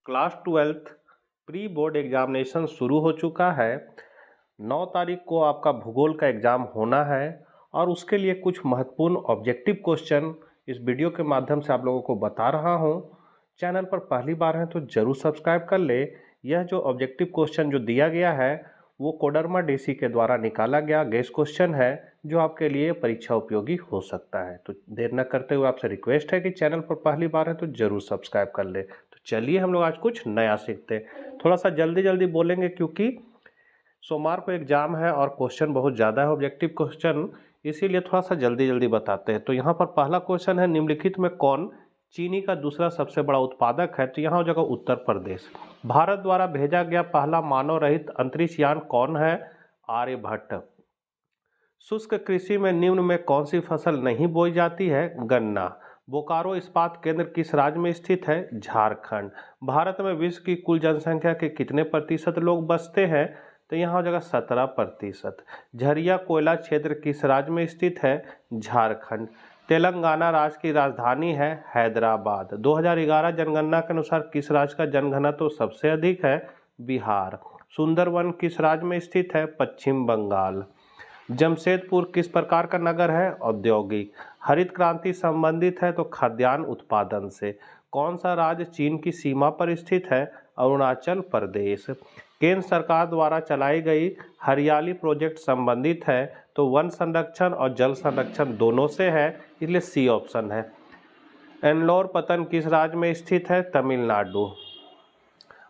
Class 12th pre board examination शुरू हो चुका है। 9 तारीख को आपका भूगोल का एग्ज़ाम होना है और उसके लिए कुछ महत्वपूर्ण ऑब्जेक्टिव क्वेश्चन इस वीडियो के माध्यम से आप लोगों को बता रहा हूं। चैनल पर पहली बार हैं तो ज़रूर सब्सक्राइब कर ले। यह जो ऑब्जेक्टिव क्वेश्चन जो दिया गया है वो कोडरमा डीसी के द्वारा निकाला गया गेस क्वेश्चन है जो आपके लिए परीक्षा उपयोगी हो सकता है। तो देर न करते हुए आपसे रिक्वेस्ट है कि चैनल पर पहली बार है तो ज़रूर सब्सक्राइब कर ले। तो चलिए हम लोग आज कुछ नया सीखते हैं। थोड़ा सा जल्दी जल्दी बोलेंगे क्योंकि सोमवार को एग्जाम है और क्वेश्चन बहुत ज़्यादा है ऑब्जेक्टिव क्वेश्चन, इसीलिए थोड़ा सा जल्दी जल्दी बताते हैं। तो यहाँ पर पहला क्वेश्चन है, निम्नलिखित में कौन चीनी का दूसरा सबसे बड़ा उत्पादक है? तो यहाँ हो जाएगा उत्तर प्रदेश। भारत द्वारा भेजा गया पहला मानव रहित अंतरिक्ष यान कौन है? आर्यभट्ट। शुष्क कृषि में निम्न में कौन सी फसल नहीं बोई जाती है? गन्ना। बोकारो इस्पात केंद्र किस राज्य में स्थित है? झारखंड। भारत में विश्व की कुल जनसंख्या के कितने प्रतिशत लोग बसते हैं? तो यहाँ हो जाएगा 17%। झरिया कोयला क्षेत्र किस राज्य में स्थित है? झारखंड। तेलंगाना राज्य की राजधानी है हैदराबाद। 2011 जनगणना के अनुसार किस राज्य का जनघनत्व सबसे अधिक है? बिहार। सुंदरवन किस राज्य में स्थित है? पश्चिम बंगाल। जमशेदपुर किस प्रकार का नगर है? औद्योगिक। हरित क्रांति संबंधित है तो खाद्यान्न उत्पादन से। कौन सा राज्य चीन की सीमा पर स्थित है? अरुणाचल प्रदेश। केंद्र सरकार द्वारा चलाई गई हरियाली प्रोजेक्ट संबंधित है तो वन संरक्षण और जल संरक्षण दोनों से है, इसलिए सी ऑप्शन है। एनलोर पतन किस राज्य में स्थित है? तमिलनाडु।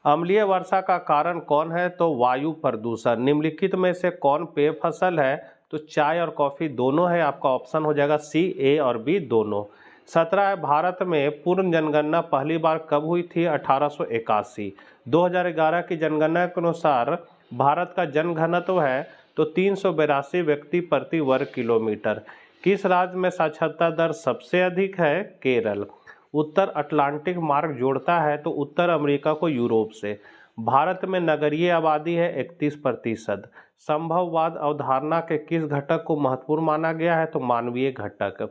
अम्लीय वर्षा का कारण कौन है? तो वायु प्रदूषण। निम्नलिखित में से कौन पेय फसल है? तो चाय और कॉफी दोनों है, आपका ऑप्शन हो जाएगा सी, ए और बी दोनों। 17 है, भारत में पूर्ण जनगणना पहली बार कब हुई थी? 1881। 2011 की जनगणना के अनुसार भारत का जनघनत्व है तो 382 व्यक्ति प्रति वर्ग किलोमीटर। किस राज्य में साक्षरता दर सबसे अधिक है? केरल। उत्तर अटलांटिक मार्ग जोड़ता है तो उत्तर अमेरिका को यूरोप से। भारत में नगरीय आबादी है 31%। संभववाद अवधारणा के किस घटक को महत्वपूर्ण माना गया है? तो मानवीय घटक।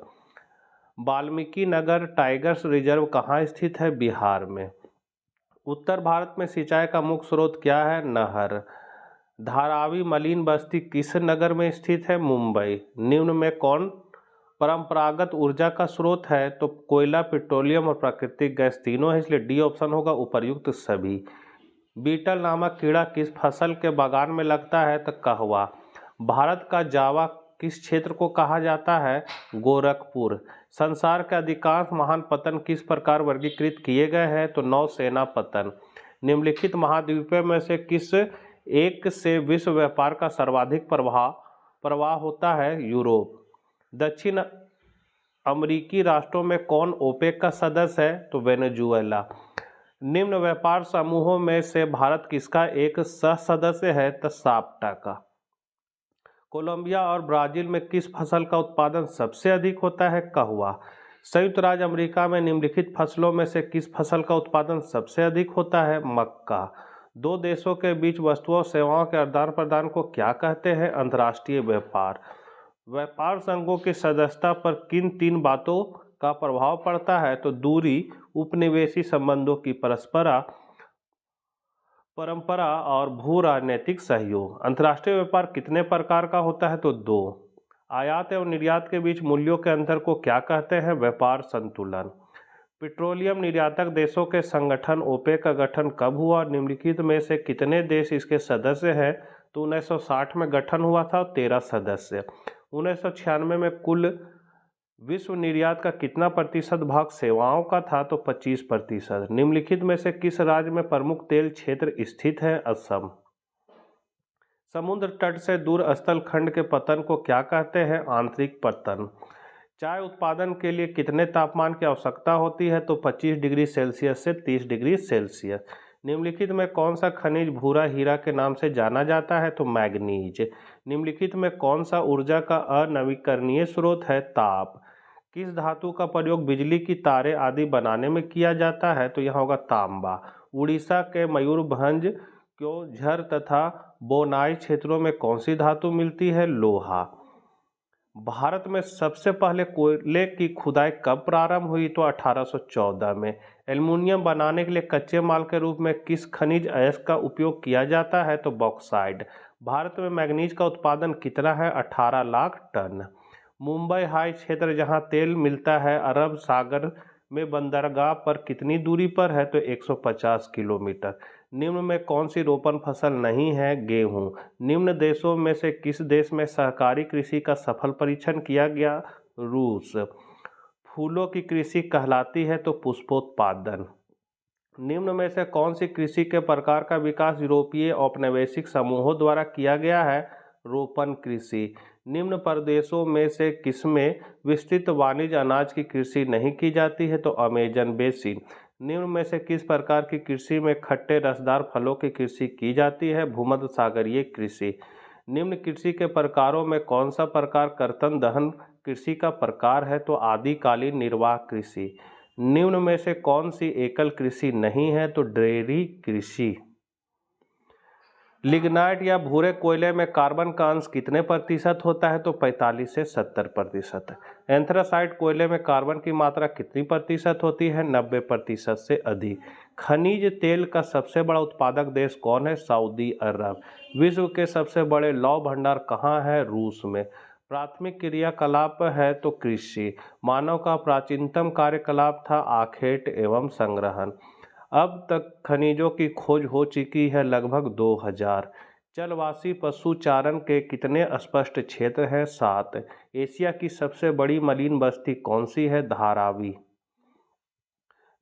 वाल्मीकि नगर टाइगर्स रिजर्व कहाँ स्थित है? बिहार में। उत्तर भारत में सिंचाई का मुख्य स्रोत क्या है? नहर। धारावी मलिन बस्ती किस नगर में स्थित है? मुंबई। निम्न में कौन परंपरागत ऊर्जा का स्रोत है? तो कोयला, पेट्रोलियम और प्राकृतिक गैस तीनों है, इसलिए डी ऑप्शन होगा उपर्युक्त सभी। बीटल नामक कीड़ा किस फसल के बागान में लगता है? तो कहवा। भारत का जावा किस क्षेत्र को कहा जाता है? गोरखपुर। संसार के अधिकांश महान पतन किस प्रकार वर्गीकृत किए गए हैं? तो नौसेना पतन। निम्नलिखित महाद्वीपों में से किस एक से विश्व व्यापार का सर्वाधिक प्रवाह होता है? यूरोप। दक्षिण अमेरिकी राष्ट्रों में कौन ओपेक का सदस्य है? तो वेनेजुएला। निम्न व्यापार समूहों में से भारत किसका एक सह सदस्य है? तो साप्टा का। कोलंबिया और ब्राजील में किस फसल का उत्पादन सबसे अधिक होता है? कहवा। संयुक्त राज्य अमेरिका में निम्नलिखित फसलों में से किस फसल का उत्पादन सबसे अधिक होता है? मक्का। दो देशों के बीच वस्तुओं और सेवाओं के आदान प्रदान को क्या कहते हैं? अंतर्राष्ट्रीय व्यापार। व्यापार संघों की सदस्यता पर किन 3 बातों का प्रभाव पड़ता है? तो दूरी, उपनिवेशी संबंधों की परंपरा और भू राजनीतिक सहयोग। अंतर्राष्ट्रीय व्यापार कितने प्रकार का होता है? तो 2। आयात एवं निर्यात के बीच मूल्यों के अंतर को क्या कहते हैं? व्यापार संतुलन। पेट्रोलियम निर्यातक देशों के संगठन ओपेक का गठन कब हुआ? निम्नलिखित में से कितने देश इसके सदस्य हैं? तो 1960 में गठन हुआ था, 13 सदस्य। 1996 में कुल विश्व निर्यात का कितना प्रतिशत भाग सेवाओं का था? तो 25%। निम्नलिखित में से किस राज्य में प्रमुख तेल क्षेत्र स्थित है? असम। समुद्र तट से दूर स्थल खंड के पतन को क्या कहते हैं? आंतरिक पतन। चाय उत्पादन के लिए कितने तापमान की आवश्यकता होती है? तो 25 डिग्री सेल्सियस से 30 डिग्री सेल्सियस। निम्नलिखित में कौन सा खनिज भूरा हीरा के नाम से जाना जाता है? तो मैग्नीज। निम्नलिखित में कौन सा ऊर्जा का अनवीकरणीय स्रोत है? ताप। किस धातु का प्रयोग बिजली की तारें आदि बनाने में किया जाता है? तो यहाँ होगा तांबा। उड़ीसा के मयूरभंज क्योंझर तथा बोनाई क्षेत्रों में कौन सी धातु मिलती है? लोहा। भारत में सबसे पहले कोयले की खुदाई कब प्रारंभ हुई? तो 1814 में। एल्युमिनियम बनाने के लिए कच्चे माल के रूप में किस खनिज अयस्क का उपयोग किया जाता है? तो बॉक्साइट। भारत में मैग्नीज का उत्पादन कितना है? 18 लाख टन। मुंबई हाई क्षेत्र जहां तेल मिलता है अरब सागर में बंदरगाह पर कितनी दूरी पर है? तो 150 किलोमीटर। निम्न में कौन सी रोपण फसल नहीं है? गेहूं। निम्न देशों में से किस देश में सहकारी कृषि का सफल परीक्षण किया गया? रूस। फूलों की कृषि कहलाती है तो पुष्पोत्पादन। निम्न में से कौन सी कृषि के प्रकार का विकास यूरोपीय औपनिवेशिक समूहों द्वारा किया गया है? रोपण कृषि। निम्न प्रदेशों में से किसमें विस्तृत वाणिज्य अनाज की कृषि नहीं की जाती है? तो अमेजन बेसिन। निम्न में से किस प्रकार की कृषि में खट्टे रसदार फलों की कृषि की जाती है? भूमध्य सागरीय कृषि। निम्न कृषि के प्रकारों में कौन सा प्रकार कर्तन दहन कृषि का प्रकार है? तो आदिकालीन निर्वाह कृषि। निम्न में से कौन सी एकल कृषि नहीं है? तो डेयरी कृषि। लिग्नाइट या भूरे कोयले में कार्बन का अंश कितने प्रतिशत होता है? तो 45 से 70%। एंथ्रासाइट कोयले में कार्बन की मात्रा कितनी प्रतिशत होती है? 90% से अधिक। खनिज तेल का सबसे बड़ा उत्पादक देश कौन है? सऊदी अरब। विश्व के सबसे बड़े लौह भंडार कहाँ है? रूस में। प्राथमिक क्रियाकलाप है तो कृषि। मानव का प्राचीनतम कार्यकलाप था आखेट एवं संग्रहण। अब तक खनिजों की खोज हो चुकी है लगभग 2000। जलवासी पशु चारण के कितने स्पष्ट क्षेत्र हैं? 7। एशिया की सबसे बड़ी मलिन बस्ती कौन सी है? धारावी।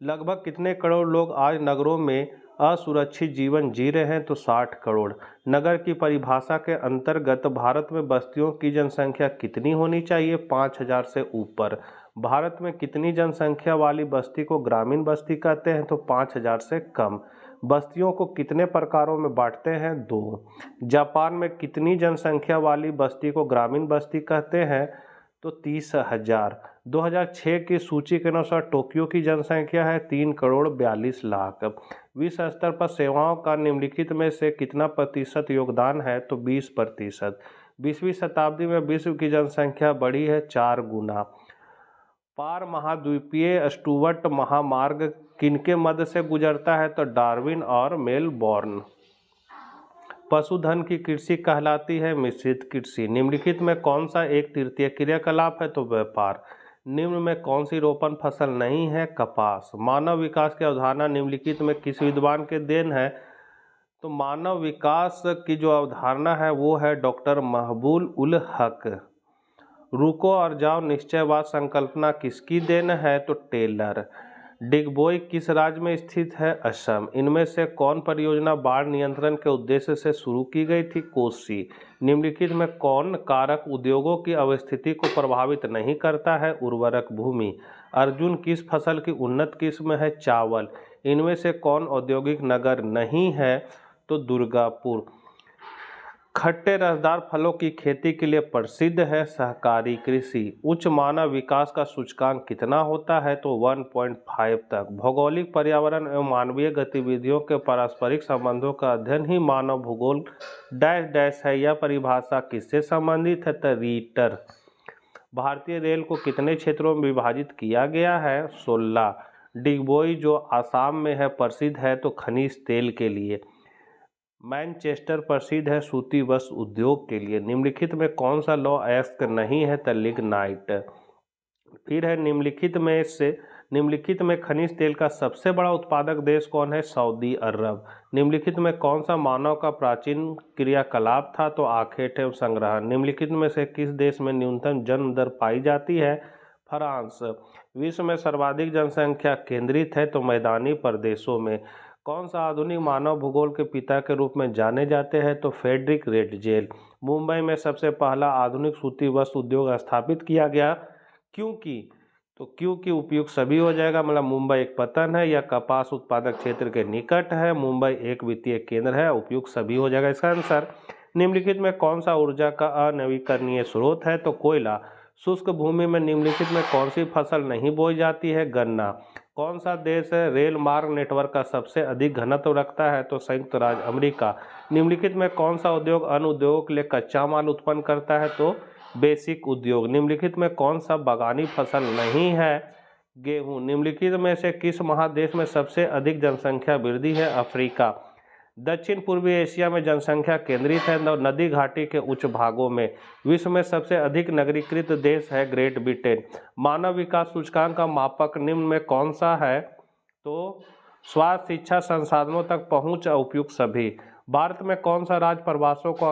लगभग कितने करोड़ लोग आज नगरों में असुरक्षित जीवन जी रहे हैं? तो 60 करोड़। नगर की परिभाषा के अंतर्गत भारत में बस्तियों की जनसंख्या कितनी होनी चाहिए? 5000 से ऊपर। भारत में कितनी जनसंख्या वाली बस्ती को ग्रामीण बस्ती कहते हैं? तो 5000 से कम। बस्तियों को कितने प्रकारों में बांटते हैं? 2। जापान में कितनी जनसंख्या वाली बस्ती को ग्रामीण बस्ती कहते हैं? तो 30,000। 2006 की सूची के अनुसार टोक्यो की जनसंख्या है 3 करोड़ 42 लाख। विश्व स्तर पर सेवाओं का निम्नलिखित में से कितना प्रतिशत योगदान है? तो 20%। 20वीं शताब्दी में विश्व की जनसंख्या बढ़ी है 4 गुना। पार महाद्वीपीय स्टुअर्ट महामार्ग किनके मध्य से गुजरता है? तो डार्विन और मेलबोर्न। पशुधन की कृषि कहलाती है मिश्रित कृषि। निम्नलिखित में कौन सा एक तृतीय क्रियाकलाप है? तो व्यापार। निम्न में कौन सी रोपण फसल नहीं है? कपास। मानव विकास की अवधारणा निम्नलिखित में किस विद्वान के देन है? तो मानव विकास की जो अवधारणा है वो है डॉक्टर महबूब उल हक। रुको और जाओ निश्चयवाद संकल्पना किसकी देन है? तो टेलर। डिगबोई किस राज्य में स्थित है? असम। इनमें से कौन परियोजना बाढ़ नियंत्रण के उद्देश्य से शुरू की गई थी? कोसी। निम्नलिखित में कौन कारक उद्योगों की अवस्थिति को प्रभावित नहीं करता है? उर्वरक भूमि। अर्जुन किस फसल की उन्नत किस्म है? चावल। इनमें से कौन औद्योगिक नगर नहीं है? तो दुर्गापुर। खट्टे रसदार फलों की खेती के लिए प्रसिद्ध है सहकारी कृषि। उच्च मानव विकास का सूचकांक कितना होता है? तो 1.5 तक। भौगोलिक पर्यावरण एवं मानवीय गतिविधियों के पारस्परिक संबंधों का अध्ययन ही मानव भूगोल डैश डैश है। यह परिभाषा किससे संबंधित है? तो रीटर। भारतीय रेल को कितने क्षेत्रों में विभाजित किया गया है? 16। डिगबोई जो आसाम में है प्रसिद्ध है तो खनिज तेल के लिए। मैनचेस्टर प्रसिद्ध है सूती वस्त्र उद्योग के लिए। निम्नलिखित में कौन सा लौह अयस्क नहीं है? तो लिग्नाइट। फिर है निम्नलिखित में खनिज तेल का सबसे बड़ा उत्पादक देश कौन है? सऊदी अरब। निम्नलिखित में कौन सा मानव का प्राचीन क्रियाकलाप था? तो आखेट एवं संग्रहण। निम्नलिखित में से किस देश में न्यूनतम जन्म दर पाई जाती है? फ्रांस। विश्व में सर्वाधिक जनसंख्या केंद्रित है तो मैदानी प्रदेशों में। कौन सा आधुनिक मानव भूगोल के पिता के रूप में जाने जाते हैं? तो फ्रेडरिक रेटजेल। मुंबई में सबसे पहला आधुनिक सूती वस्त्र उद्योग स्थापित किया गया। क्योंकि उपयुक्त सभी हो जाएगा। मतलब मुंबई एक पतन है या कपास उत्पादक क्षेत्र के निकट है। मुंबई एक वित्तीय केंद्र है। उपयुक्त सभी हो जाएगा इसका आंसर। निम्नलिखित में कौन सा ऊर्जा का अनवीकरणीय स्रोत है? तो कोयला। शुष्क भूमि में निम्नलिखित में कौन सी फसल नहीं बोई जाती है? गन्ना। कौन सा देश रेल मार्ग नेटवर्क का सबसे अधिक घनत्व रखता है? तो संयुक्त राज्य अमेरिका। निम्नलिखित में कौन सा उद्योग अन्य उद्योगों के लिए कच्चा माल उत्पन्न करता है? तो बेसिक उद्योग। निम्नलिखित में कौन सा बागानी फसल नहीं है? गेहूं। निम्नलिखित में से किस महादेश में सबसे अधिक जनसंख्या वृद्धि है? अफ्रीका। दक्षिण पूर्वी एशिया में जनसंख्या केंद्रित है नदी घाटी के उच्च भागों में। विश्व में सबसे अधिक नगरीकृत देश है ग्रेट ब्रिटेन। मानव विकास सूचकांक का मापक निम्न में कौन सा है? तो स्वास्थ्य, शिक्षा, संसाधनों तक पहुंच और उपयुक्त सभी। भारत में कौन सा राज्य प्रवासियों को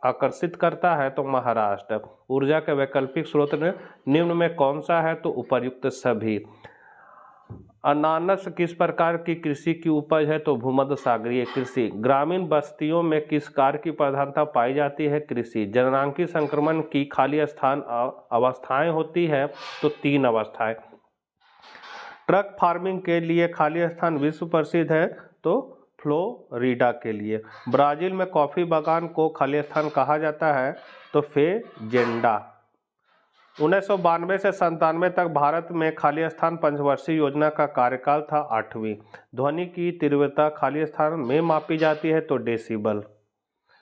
आकर्षित करता है? तो महाराष्ट्र। ऊर्जा के वैकल्पिक स्रोत निम्न में कौन सा है? तो उपर्युक्त सभी। अनानास किस प्रकार की कृषि की उपज है? तो भूमध्य सागरीय कृषि। ग्रामीण बस्तियों में किस कार्य की प्रधानता पाई जाती है? कृषि। जननांगी संक्रमण की खाली स्थान अवस्थाएं होती है? तो 3 अवस्थाएं। ट्रक फार्मिंग के लिए खाली स्थान विश्व प्रसिद्ध है? तो फ्लोरिडा के लिए। ब्राजील में कॉफी बागान को खाली स्थान कहा जाता है? तो फेजेंडा। 1992 से 97 तक भारत में खाली स्थान पंचवर्षीय योजना का कार्यकाल था 8वीं। ध्वनि की तीव्रता खाली स्थान में मापी जाती है? तो डेसिबल।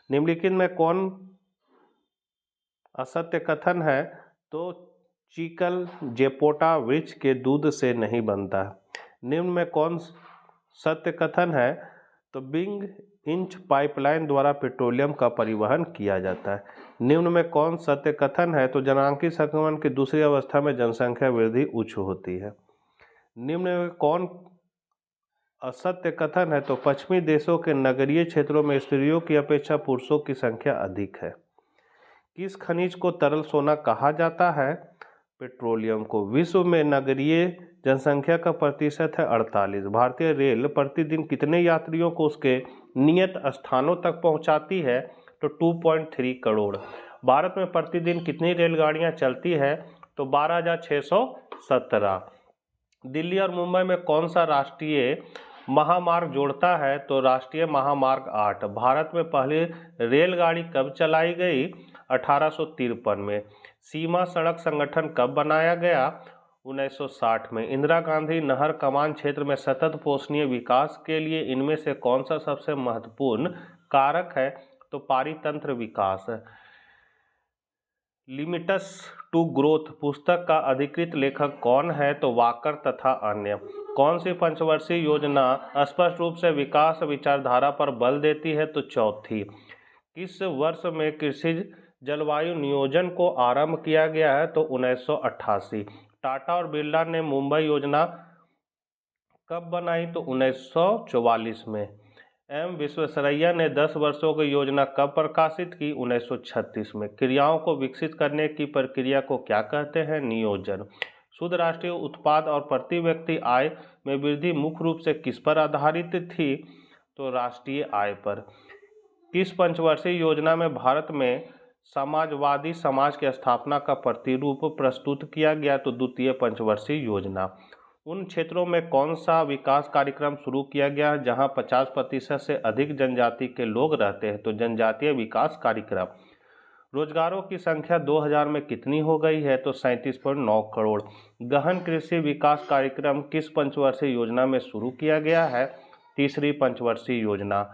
निम्नलिखित में कौन असत्य कथन है? तो चीकल जेपोटा वृक्ष के दूध से नहीं बनता। निम्न में कौन सत्य कथन है? तो बिंग इंच पाइपलाइन द्वारा पेट्रोलियम का परिवहन किया जाता है। निम्न में कौन सत्य कथन है? तो जननांगी संक्रमण की दूसरी अवस्था में जनसंख्या वृद्धि उच्च होती है। निम्न में कौन असत्य कथन है? तो पश्चिमी देशों के नगरीय क्षेत्रों में स्त्रियों की अपेक्षा पुरुषों की संख्या अधिक है। किस खनिज को तरल सोना कहा जाता है? पेट्रोलियम को। विश्व में नगरीय जनसंख्या का प्रतिशत है 48। भारतीय रेल प्रतिदिन कितने यात्रियों को उसके नियत स्थानों तक पहुंचाती है? तो 2.3 करोड़। भारत में प्रतिदिन कितनी रेलगाड़ियां चलती है? तो 12,617। दिल्ली और मुंबई में कौन सा राष्ट्रीय महामार्ग जोड़ता है? तो राष्ट्रीय महामार्ग 8। भारत में पहली रेलगाड़ी कब चलाई गई? 1853 में। सीमा सड़क संगठन कब बनाया गया? 1960 में। इंदिरा गांधी नहर कमान क्षेत्र में सतत पोषणीय विकास के लिए इनमें से कौन सा सबसे महत्वपूर्ण कारक है? तो पारितंत्र विकास। लिमिट्स टू ग्रोथ पुस्तक का अधिकृत लेखक कौन है? तो वाकर तथा अन्य। कौन सी पंचवर्षीय योजना स्पष्ट रूप से विकास विचारधारा पर बल देती है? तो चौथी। किस वर्ष में कृषि जलवायु नियोजन को आरंभ किया गया है? तो 1988। टाटा और बिरला ने मुंबई योजना कब बनाई? तो 1944 में। एम विश्वेश्वरैया ने 10 वर्षों की योजना कब प्रकाशित की? 1936 में। क्रियाओं को विकसित करने की प्रक्रिया को क्या कहते हैं? नियोजन। शुद्ध राष्ट्रीय उत्पाद और प्रति व्यक्ति आय में वृद्धि मुख्य रूप से किस पर आधारित थी? तो राष्ट्रीय आय पर। किस पंचवर्षीय योजना में भारत में समाजवादी समाज की स्थापना का प्रतिरूप प्रस्तुत किया गया? तो द्वितीय पंचवर्षीय योजना। उन क्षेत्रों में कौन सा विकास कार्यक्रम शुरू किया गया है जहां 50% से अधिक जनजाति के लोग रहते हैं? तो जनजातीय विकास कार्यक्रम। रोजगारों की संख्या 2000 में कितनी हो गई है? तो 37.9 करोड़। गहन कृषि विकास कार्यक्रम किस पंचवर्षीय योजना में शुरू किया गया है? तीसरी पंचवर्षीय योजना।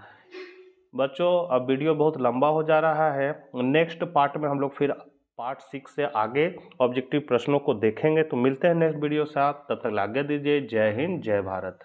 बच्चों अब वीडियो बहुत लंबा हो जा रहा है। नेक्स्ट पार्ट में हम लोग फिर पार्ट 6 से आगे ऑब्जेक्टिव प्रश्नों को देखेंगे। तो मिलते हैं नेक्स्ट वीडियो साथ, तब तक आज्ञा दीजिए। जय हिंद, जय भारत।